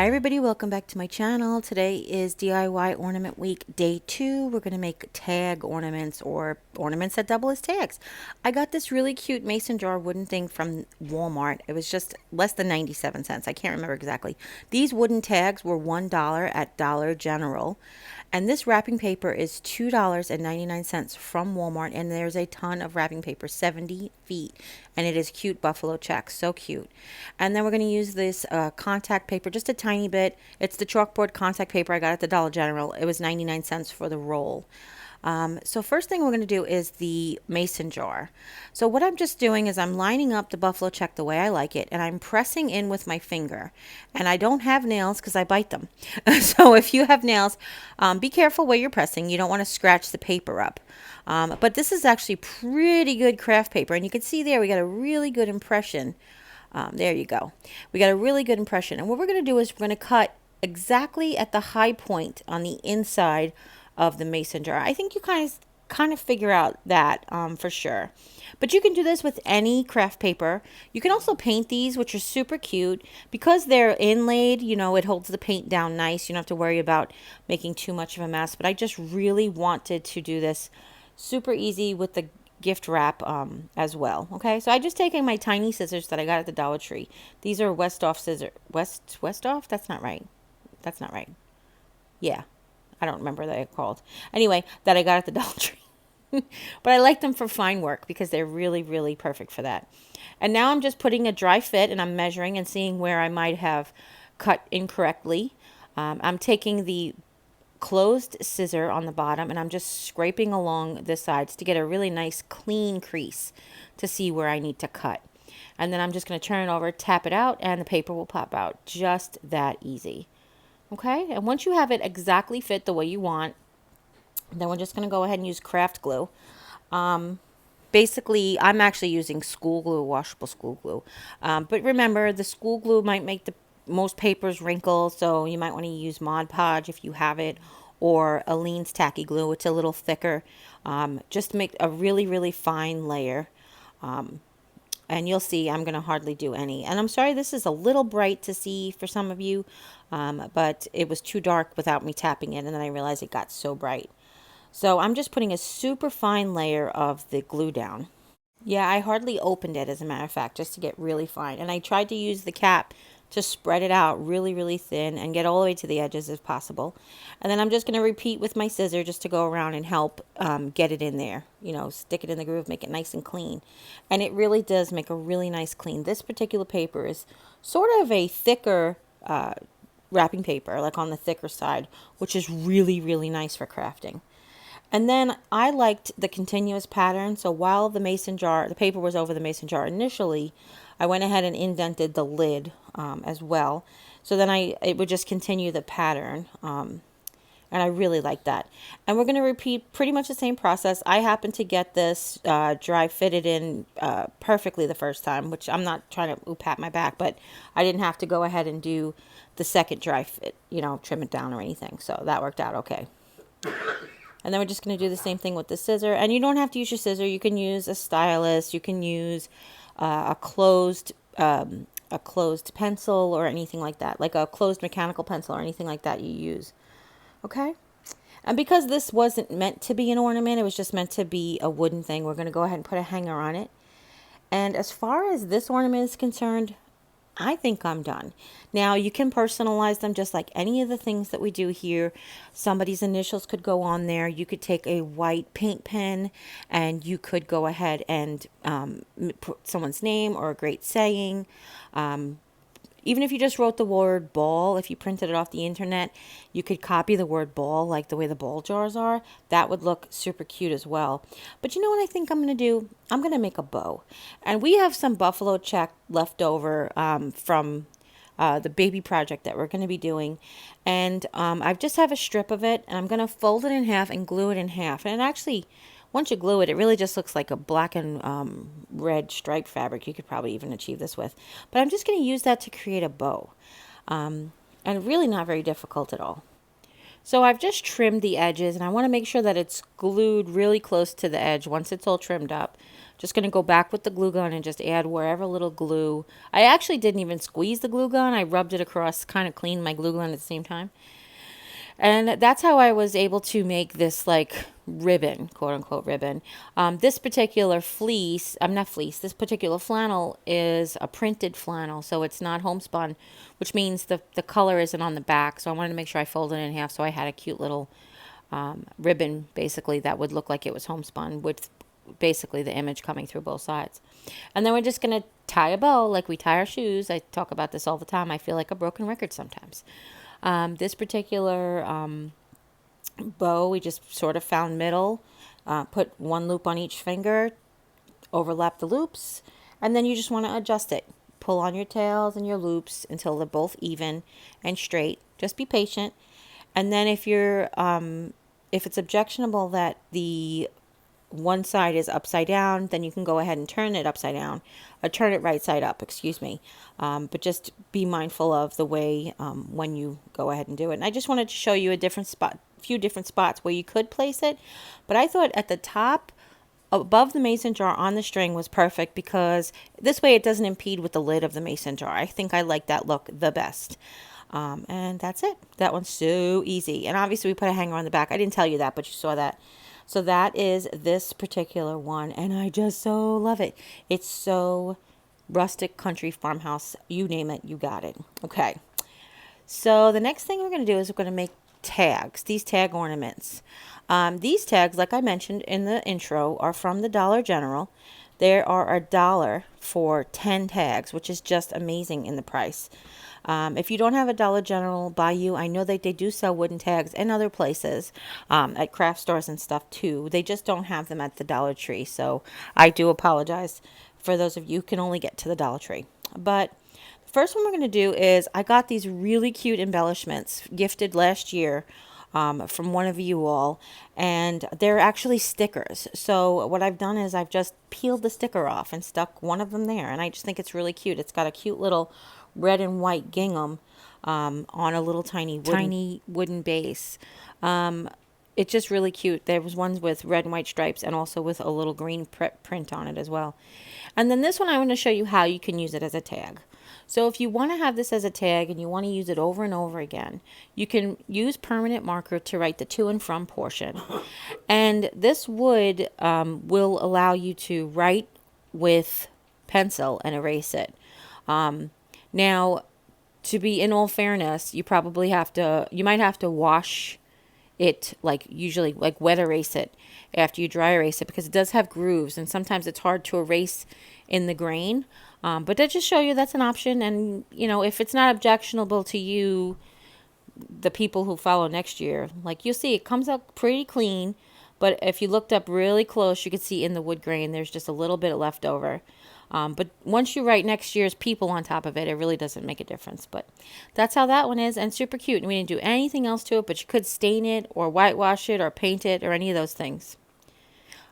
Hi everybody, welcome back to my channel. Today is DIY Ornament Week Day 2. We're going to make tag ornaments or ornaments that double as tags. I got this really cute mason jar wooden thing from Walmart. It was just less than 97 cents. I can't remember exactly. These wooden tags were $1 at Dollar General. And this wrapping paper is $2.99 from Walmart. And there's a ton of wrapping paper, 70 feet. And it is cute buffalo check, so cute. And then we're going to use this contact paper, just a tiny bit. It's the chalkboard contact paper I got at the Dollar General. It was 99 cents for the roll. So first thing we're going to do is the mason jar. So what I'm just doing is I'm lining up the buffalo check the way I like it, and I'm pressing in with my finger. And I don't have nails because I bite them. So if you have nails, be careful where you're pressing. You don't want to scratch the paper up. But this is actually pretty good craft paper, and you can see there we got a really good impression. There you go. We got a really good impression. And what we're going to do is we're going to cut exactly at the high point on the inside of the mason jar. I think you kind of figure out that for sure. But you can do this with any craft paper. You can also paint these, which are super cute. Because they're inlaid, you know, it holds the paint down nice. You don't have to worry about making too much of a mess. But I just really wanted to do this super easy with the gift wrap as well. Okay, so I just taken my tiny scissors that I got at the Dollar Tree. These are Westoff scissors. Westoff? That's not right. That's not right. Yeah, I don't remember what they're called. Anyway, that I got at the Dollar Tree. But I like them for fine work because they're really, really perfect for that. And now I'm just putting a dry fit and I'm measuring and seeing where I might have cut incorrectly. I'm taking the closed scissor on the bottom and I'm just scraping along the sides to get a really nice clean crease to see where I need to cut. And then I'm just going to turn it over, tap it out, and the paper will pop out. Just that easy. Okay, and once you have it exactly fit the way you want, then we're just going to go ahead and use craft glue. Basically, I'm actually using school glue, washable school glue. But remember, the school glue might make the most papers wrinkle, so you might want to use Mod Podge if you have it, or Aleene's tacky glue. It's a little thicker. Just to make a really, really fine layer. And you'll see I'm going to hardly do any. And I'm sorry this is a little bright to see for some of you, but it was too dark without me tapping it, and then I realized it got so bright. So I'm just putting a super fine layer of the glue down. Yeah, I hardly opened it, as a matter of fact, just to get really fine. And I tried to use the cap to spread it out really, really thin and get all the way to the edges if possible. And then I'm just going to repeat with my scissor just to go around and help get it in there. You know, stick it in the groove, make it nice and clean. And it really does make a really nice clean. This particular paper is sort of a thicker wrapping paper, like on the thicker side, which is really, really nice for crafting. And then I liked the continuous pattern. So while the mason jar, the paper was over the mason jar initially, I went ahead and indented the lid as well. So then it would just continue the pattern. And I really like that. And we're going to repeat pretty much the same process. I happened to get this dry fitted in perfectly the first time, which I'm not trying to pat my back, but I didn't have to go ahead and do the second dry fit, you know, trim it down or anything. So that worked out okay. And then we're just going to do the same thing with the scissor. And you don't have to use your scissor. You can use a stylus. You can use a closed pencil or anything like that. Like a closed mechanical pencil or anything like that you use. Okay? And because this wasn't meant to be an ornament, it was just meant to be a wooden thing, we're going to go ahead and put a hanger on it. And as far as this ornament is concerned, I think I'm done. Now, you can personalize them just like any of the things that we do here. Somebody's initials could go on there. You could take a white paint pen and you could go ahead and put someone's name or a great saying. Even if you just wrote the word ball, if you printed it off the internet, you could copy the word ball like the way the ball jars are. That would look super cute as well. But you know what I think I'm going to do? I'm going to make a bow. And we have some buffalo check left over from the baby project that we're going to be doing. And I just have a strip of it, and I'm going to fold it in half and glue it in half. And actually, once you glue it, it really just looks like a black and red striped fabric. You could probably even achieve this with. But I'm just going to use that to create a bow. And really not very difficult at all. So I've just trimmed the edges, and I want to make sure that it's glued really close to the edge once it's all trimmed up. Just going to go back with the glue gun and just add wherever little glue. I actually didn't even squeeze the glue gun. I rubbed it across, kind of cleaned my glue gun at the same time. And that's how I was able to make this like ribbon, quote unquote ribbon. This particular fleece, I'm not fleece, this particular flannel is a printed flannel, so it's not homespun, which means the color isn't on the back. So I wanted to make sure I folded it in half, so I had a cute little ribbon basically that would look like it was homespun with basically the image coming through both sides. And then we're just going to tie a bow like we tie our shoes. I talk about this all the time. I feel like a broken record sometimes. This particular bow, we just sort of found middle, put one loop on each finger, overlap the loops, and then you just want to adjust it. Pull on your tails and your loops until they're both even and straight. Just be patient. And then if it's objectionable that the one side is upside down, then you can go ahead and turn it upside down, or turn it right side up, excuse me. But just be mindful of the way when you go ahead and do it. And I just wanted to show you a few different spots where you could place it. But I thought at the top, above the mason jar on the string was perfect because this way it doesn't impede with the lid of the mason jar. I think I like that look the best. And that's it. That one's so easy. And obviously we put a hanger on the back. I didn't tell you that, but you saw that. So that is this particular one, and I just so love it. It's so rustic, country, farmhouse, you name it, you got it. Okay, so the next thing we're going to do is we're going to make tags, these tag ornaments. These tags, like I mentioned in the intro, are from the Dollar General. There are $1 for 10 tags, which is just amazing in the price. If you don't have a Dollar General by you, I know that they do sell wooden tags in other places, at craft stores and stuff too. They just don't have them at the Dollar Tree. So I do apologize for those of you who can only get to the Dollar Tree. But the first one we're going to do is I got these really cute embellishments gifted last year from one of you all, and they're actually stickers. So what I've done is I've just peeled the sticker off and stuck one of them there, and I just think it's really cute. It's got a cute little red and white gingham on a little tiny wooden base. It's just really cute. There was ones with red and white stripes and also with a little green print on it as well. And then this one I want to show you how you can use it as a tag. So if you want to have this as a tag and you want to use it over and over again, you can use permanent marker to write the to and from portion. And this wood will allow you to write with pencil and erase it. Now, to be in all fairness, you might have to wash it, like usually like wet erase it after you dry erase it, because it does have grooves and sometimes it's hard to erase in the grain. But to just show you that's an option, and you know, if it's not objectionable to you, the people who follow next year, like you'll see it comes out pretty clean. But if you looked up really close, you could see in the wood grain there's just a little bit left over. But once you write next year's people on top of it, it really doesn't make a difference. But that's how that one is, and super cute. And we didn't do anything else to it, but you could stain it or whitewash it or paint it or any of those things.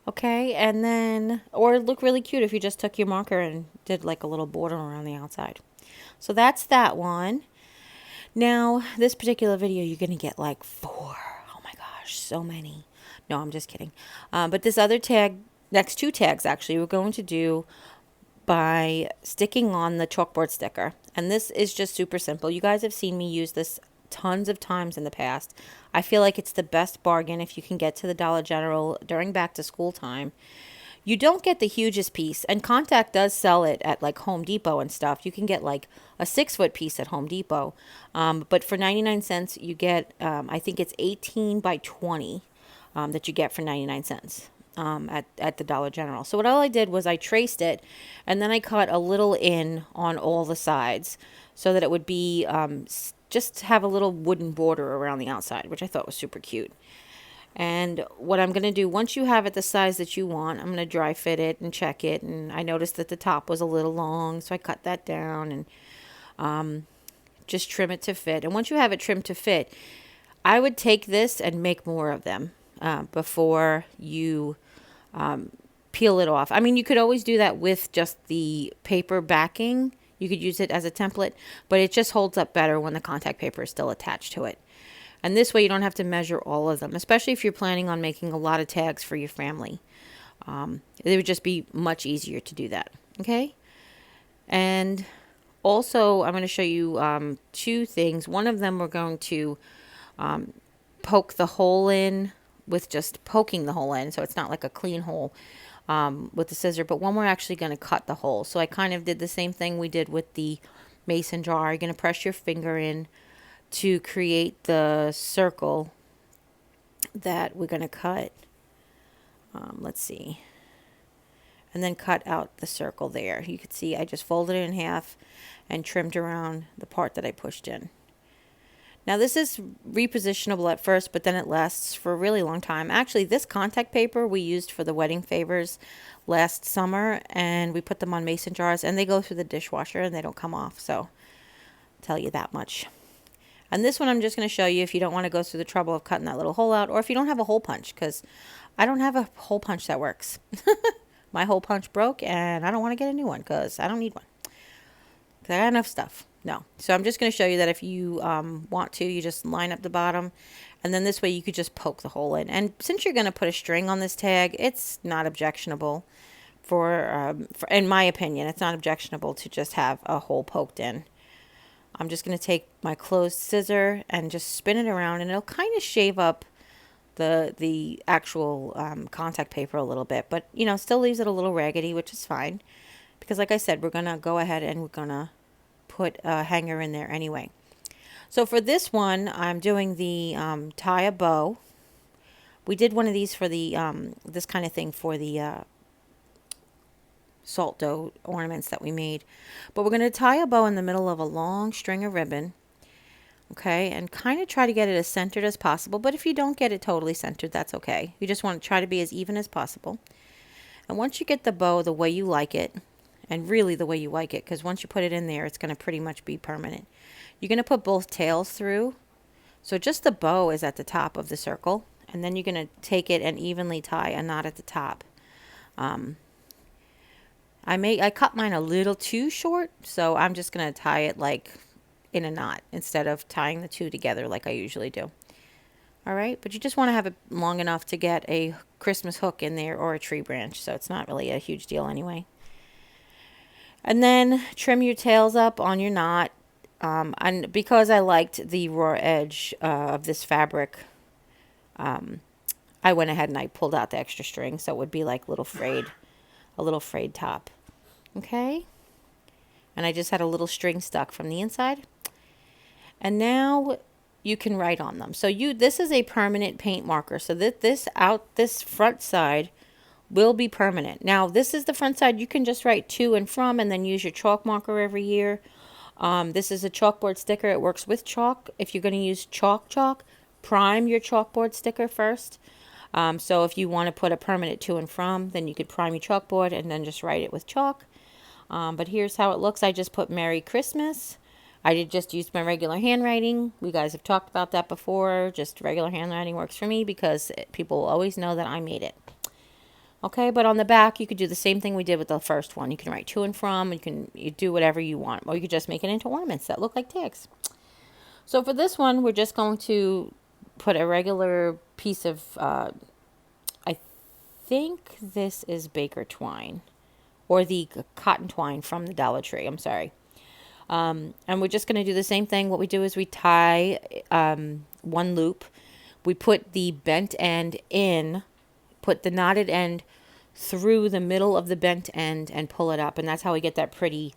Okay, and then, or it'd look really cute if you just took your marker and did like a little border around the outside. So that's that one. Now, this particular video, you're going to get like 4. Oh my gosh, so many. No, I'm just kidding. But this other tag, next 2 tags actually, we're going to do by sticking on the chalkboard sticker. And this is just super simple. You guys have seen me use this tons of times in the past. I feel like it's the best bargain if you can get to the Dollar General during back to school time. You don't get the hugest piece, and Contact does sell it at like Home Depot and stuff. You can get like a 6-foot piece at Home Depot. But for 99 cents, you get, I think it's 18 by 20 that you get for 99 cents. At the Dollar General. So all I did was I traced it, and then I cut a little in on all the sides so that it would be just have a little wooden border around the outside, which I thought was super cute. And what I'm going to do, once you have it the size that you want, I'm going to dry fit it and check it. And I noticed that the top was a little long, so I cut that down and just trim it to fit. And once you have it trimmed to fit, I would take this and make more of them before you peel it off. I mean, you could always do that with just the paper backing. You could use it as a template, but it just holds up better when the contact paper is still attached to it. And this way you don't have to measure all of them, especially if you're planning on making a lot of tags for your family. It would just be much easier to do that. Okay. And also I'm going to show you two things. One of them we're going to poke the hole in with just poking the hole in, so it's not like a clean hole with the scissor, but one we're actually going to cut the hole. So I kind of did the same thing we did with the mason jar. You're going to press your finger in to create the circle that we're going to cut. Let's see. And then cut out the circle there. You can see I just folded it in half and trimmed around the part that I pushed in. Now this is repositionable at first, but then it lasts for a really long time. Actually, this contact paper we used for the wedding favors last summer, and we put them on mason jars, and they go through the dishwasher and they don't come off. So I'll tell you that much. And this one I'm just going to show you if you don't want to go through the trouble of cutting that little hole out, or if you don't have a hole punch, because I don't have a hole punch that works. My hole punch broke, and I don't want to get a new one because I don't need one. Because I got enough stuff. No. So I'm just going to show you that if you want to, you just line up the bottom. And then this way you could just poke the hole in. And since you're going to put a string on this tag, it's not objectionable. In my opinion, it's not objectionable to just have a hole poked in. I'm just going to take my closed scissor and just spin it around, and it'll kind of shave up the actual contact paper a little bit, but you know, still leaves it a little raggedy, which is fine, because like I said, we're gonna go ahead and we're gonna put a hanger in there anyway. So for this one, I'm doing the tie a bow. We did one of these for the this kind of thing for the salt dough ornaments that we made, but we're going to tie a bow in the middle of a long string of ribbon. Okay, and kind of try to get it as centered as possible, but if you don't get it totally centered, that's okay. You just want to try to be as even as possible. And once you get the bow the way you like it, and really the way you like it, because once you put it in there, it's going to pretty much be permanent. You're going to put both tails through, so just the bow is at the top of the circle, and then you're going to take it and evenly tie a knot at the top. I cut mine a little too short, so I'm just going to tie it like in a knot instead of tying the two together like I usually do. All right, but you just want to have it long enough to get a Christmas hook in there or a tree branch, so it's not really a huge deal anyway. And then trim your tails up on your knot. And because I liked the raw edge of this fabric, I went ahead and I pulled out the extra string, so it would be like a little frayed top. Okay, and I just had a little string stuck from the inside. And now you can write on them. So this is a permanent paint marker. So this front side will be permanent. Now this is the front side. You can just write to and from and then use your chalk marker every year. This is a chalkboard sticker. It works with chalk. If you're going to use chalk, prime your chalkboard sticker first. So if you want to put a permanent to and from, then you could prime your chalkboard and then just write it with chalk. But here's how it looks. I just put Merry Christmas. I did just use my regular handwriting. You guys have talked about that before. Just regular handwriting works for me because people will always know that I made it. Okay, but on the back, you could do the same thing we did with the first one. You can write to and from. You do whatever you want. Or you could just make it into ornaments that look like tags. So for this one, we're just going to put a regular piece of, I think this is baker twine. Or the cotton twine from the Dollar Tree. I'm sorry. And we're just going to do the same thing. What we do is we tie one loop. We put the bent end in, put the knotted end through the middle of the bent end and pull it up. And that's how we get that pretty,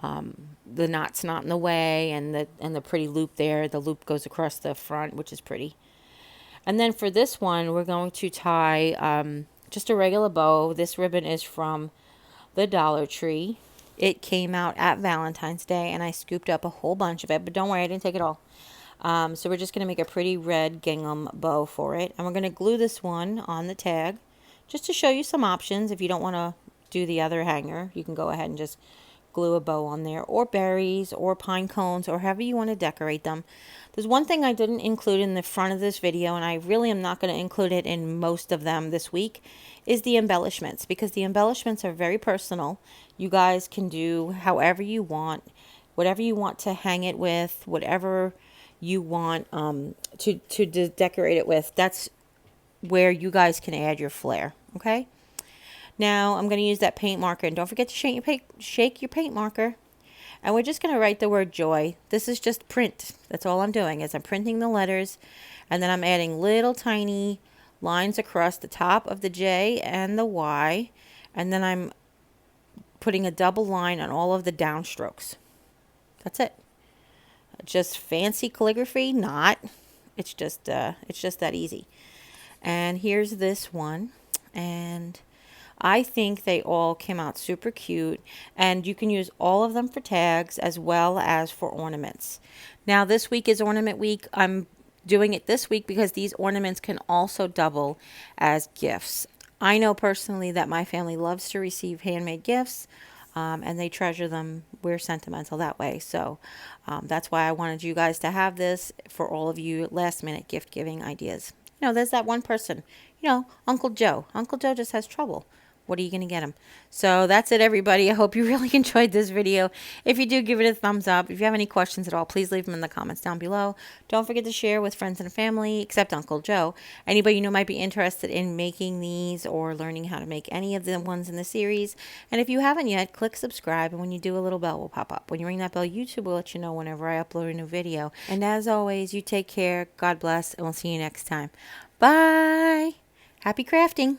the knot's not in the way and the pretty loop there. The loop goes across the front, which is pretty. And then for this one, we're going to tie just a regular bow. This ribbon is from the Dollar Tree. It came out at Valentine's Day, and I scooped up a whole bunch of it, but don't worry, I didn't take it all. So we're just going to make a pretty red gingham bow for it, and we're going to glue this one on the tag, just to show you some options. If you don't want to do the other hanger, you can go ahead and just glue a bow on there, or berries, or pine cones, or however you want to decorate them. There's one thing I didn't include in the front of this video, and I really am not going to include it in most of them this week, is the embellishments, because the embellishments are very personal. You guys can do however you want, whatever you want to hang it with, whatever you want to decorate it with, that's where you guys can add your flair. Okay. Now I'm going to use that paint marker, and don't forget to shake your paint marker. And we're just going to write the word joy. This is just print. That's all I'm doing is I'm printing the letters, and then I'm adding little tiny lines across the top of the J and the Y, and then I'm putting a double line on all of the downstrokes. That's it. Just fancy calligraphy? Not. It's just that easy. And here's this one, and I think they all came out super cute, and you can use all of them for tags as well as for ornaments. Now this week is ornament week. I'm doing it this week because these ornaments can also double as gifts. I know personally that my family loves to receive handmade gifts, and they treasure them. We're sentimental that way. So that's why I wanted you guys to have this for all of you last minute gift giving ideas. You know, there's that one person, you know, Uncle Joe. Uncle Joe just has trouble. What are you going to get him? So that's it, everybody. I hope you really enjoyed this video. If you do, give it a thumbs up. If you have any questions at all, please leave them in the comments down below. Don't forget to share with friends and family, except Uncle Joe. Anybody you know might be interested in making these or learning how to make any of the ones in the series. And if you haven't yet, click subscribe. And when you do, a little bell will pop up. When you ring that bell, YouTube will let you know whenever I upload a new video. And as always, you take care. God bless. And we'll see you next time. Bye. Happy crafting.